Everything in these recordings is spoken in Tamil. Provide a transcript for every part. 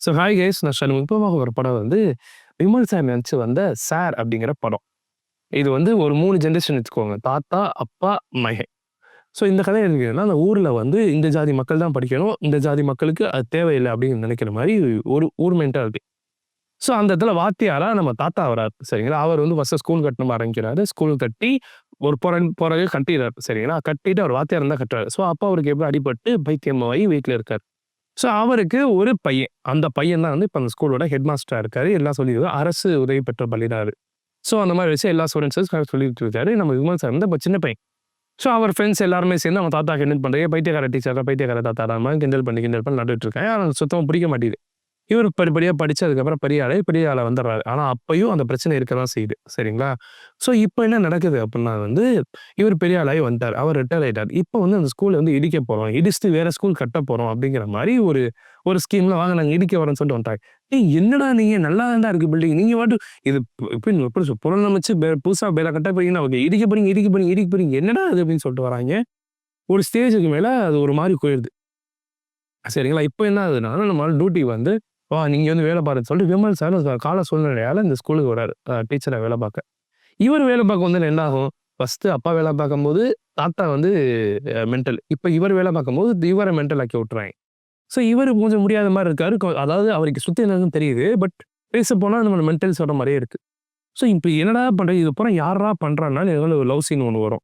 ஸோ ஹாய் கைஸ் நான் சண்முகமாக ஒரு படம் வந்து விமல் சார் நடிச்சு வந்த சார் அப்படிங்கிற படம். இது வந்து ஒரு 3 ஜெனரேஷன் வச்சுக்கோங்க. தாத்தா, அப்பா, மகன். ஸோ இந்த கதை இருக்குன்னா, அந்த ஊர்ல வந்து இந்த ஜாதி மக்கள் தான் படிக்கணும். இந்த ஜாதி மக்களுக்கு அது தேவையில்லை அப்படின்னு நினைக்கிற மாரி ஒரு ஊர் மென்டாலிட்டி. ஸோ அந்த இடத்துல வாத்தியாரா நம்ம தாத்தா வராரு. சரிங்களா? அவர் வந்து ஃபர்ஸ்ட்டு ஸ்கூல் கட்டணும் ஆரம்பிக்கிறாரு. ஸ்கூல் கட்டி ஒரு பொறகு கட்டிறாரு. சரிங்களா? கட்டிட்டு அவர் வாத்தியார் தான் கட்டுறாரு. ஸோ அப்ப அவருக்கு எப்படியோ அடிபட்டு பைத்தியமாயி வீட்ல இருக்காரு. ஸோ அவருக்கு ஒரு பையன். அந்த பையன் தான் வந்து இப்ப அந்த ஸ்கூலோட ஹெட் மாஸ்டரா இருக்காரு. எல்லாம் சொல்லி அரசு உதவி பெற்ற பள்ளி தான் அது. ஸோ அந்த மாரி வச்சு எல்லா ஸ்டூடண்ட்ஸும் சொல்லிட்டு இருக்காரு. நம்ம விமல் சார் வந்து அப்ப சின்ன பையன். ஸோ அவர் ஃப்ரெண்ட்ஸ் எல்லாருமே சேர்ந்து அவங்க தாத்தாக்கு கிண்டல் பண்றாங்க. பைத்தியக்கார டீச்சர், பைத்தியக்கார தாத்தாடா மாரி கிண்டல் பண்ணி நட்டுட்டு இருக்காங்க. ஆனா சுத்தமா பிடிக்க மாட்டேங்குது. இவரு படிப்படியா படிச்சு அதுக்கப்புறம் பெரிய ஆளா வந்துர்றாரு. ஆனா அப்பயும் அந்த பிரச்சனை இருக்க தான் செய்யுது. சரிங்களா? ஸோ இப்ப என்ன நடக்குது அப்டின்னா வந்து, இவரு பெரிய ஆளாகி வந்துட்டாரு. அவர் ரிட்டயர் ஆயிட்டாரு. இப்ப வந்து அந்த ஸ்கூல வந்து இடிக்க போறோம். இடிச்சுட்டு வேற ஸ்கூல் கட்ட போறோம் அப்டிங்கிற மாரி ஒரு ஒரு ஸ்கீம்ல வாங்க நாங்க இடிக்க வரோம்ன்னு சொல்லிட்டு வந்துட்டாங்க. ஏய் என்னடா நீங்க நல்லா தான்டா இருக்கு பில்டிங். நீங்க பாட்டுக்கு இது எப்படி புனரமைச்சு புதுசா வேற கட்ட போறீங்கன்னா, ஓகே இடிக்க போறீங்க. என்னடா இது அப்டின்னு சொல்லிட்டு வராய்ங்க. ஒரு ஸ்டேஜ்க்கு மேல அது ஒரு மாரி போயிருது. சரிங்களா? இப்ப என்ன ஆகுதுன்னா, நம்ம டியூட்டி வந்து, நீங்க வந்து வேலை பாருன்னு சொல்லிட்டு விமல் சார் கால சூழ்நிலையால இந்த ஸ்கூலுக்கு வராரு. டீச்சரா வேலை பார்க்க. இவர் வேலை பார்க்க வந்தா என்ன ஆகும்? ஃபர்ஸ்ட்டு அப்பா வேலை பார்க்கும்போது, தாத்தா வந்து மென்டல். இப்ப இவர் வேலை பார்க்கும்போது, இவர மென்டல் ஆக்கி விட்டுறாய்ங்க. ஸோ இவரு கொஞ்சம் முடியாத மாரி இருக்காரு. அதாவது அவருக்கு சுத்தி என்னன்னு தெரியுது. பட் பேச போனா நம்ம மென்டல் சொல்ற மாரியே இருக்கு. ஸோ இப்ப என்னடா பண்றது? இது பூரா யார்றா பண்றான்னா, ஏதோ ஒரு லவ் சீன் ஒண்ணு வரும்.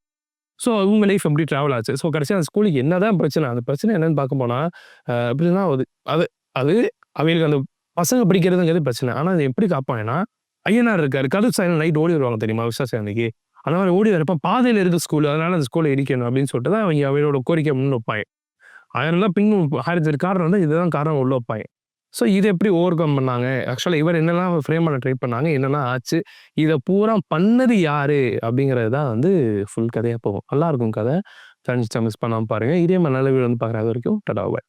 ஸோ இவங்க லைஃப் எப்படி ட்ராவல் ஆச்சு. ஸோ கடைசியா அந்த ஸ்கூலுக்கு என்னதான் பிரச்சனை? அந்த பிரச்சனை என்னன்னு பார்க்க போனா, எப்படின்னா அது அது அது அவைங்களுக்கு அந்த பசங்க படிக்கிறதுங்கிறது பிரச்சனை. ஆனா அத எப்படி காப்பாங்கன்னா, ஐயனார் இருக்காரு. கதவு சாயங்காலம் நைட் ஓடி வருவாங்க தெரியுமா? விசேஷம் அன்னைக்கு. அந்த மாரி ஓடி வரப்ப பாதையில இருக்கு ஸ்கூலு. அதனால அந்த ஸ்கூல இடிக்கணும் அப்படின்னு சொல்லிட்டு தான் அவைங்க அவையோட கோரிக்கைய முன் வைப்பாங்க. 1000 தான் பின் 1008 காரணம் இருந்தா இதுதான் காரணம் உள்ள வைப்பாங்க. ஸோ இத எப்படி ஓவர் கம் பண்ணாங்க? ஆக்சுவலா இவர் என்னலாம் ஃப்ரேம் பண்ண ட்ரை பண்ணாங்க? என்னலாம் ஆச்சு? இத பூரா பண்ணது யாரு? அப்படிங்கிறது தான் வந்து ஃபுல் கதையா போகும். நல்லாருக்கும் கதை. மிஸ் பண்ணாம பாருங்க. இதே மாரி நல்ல வீடியோ வந்து பார்க்குற வரைக்கும் டாடா பாய்.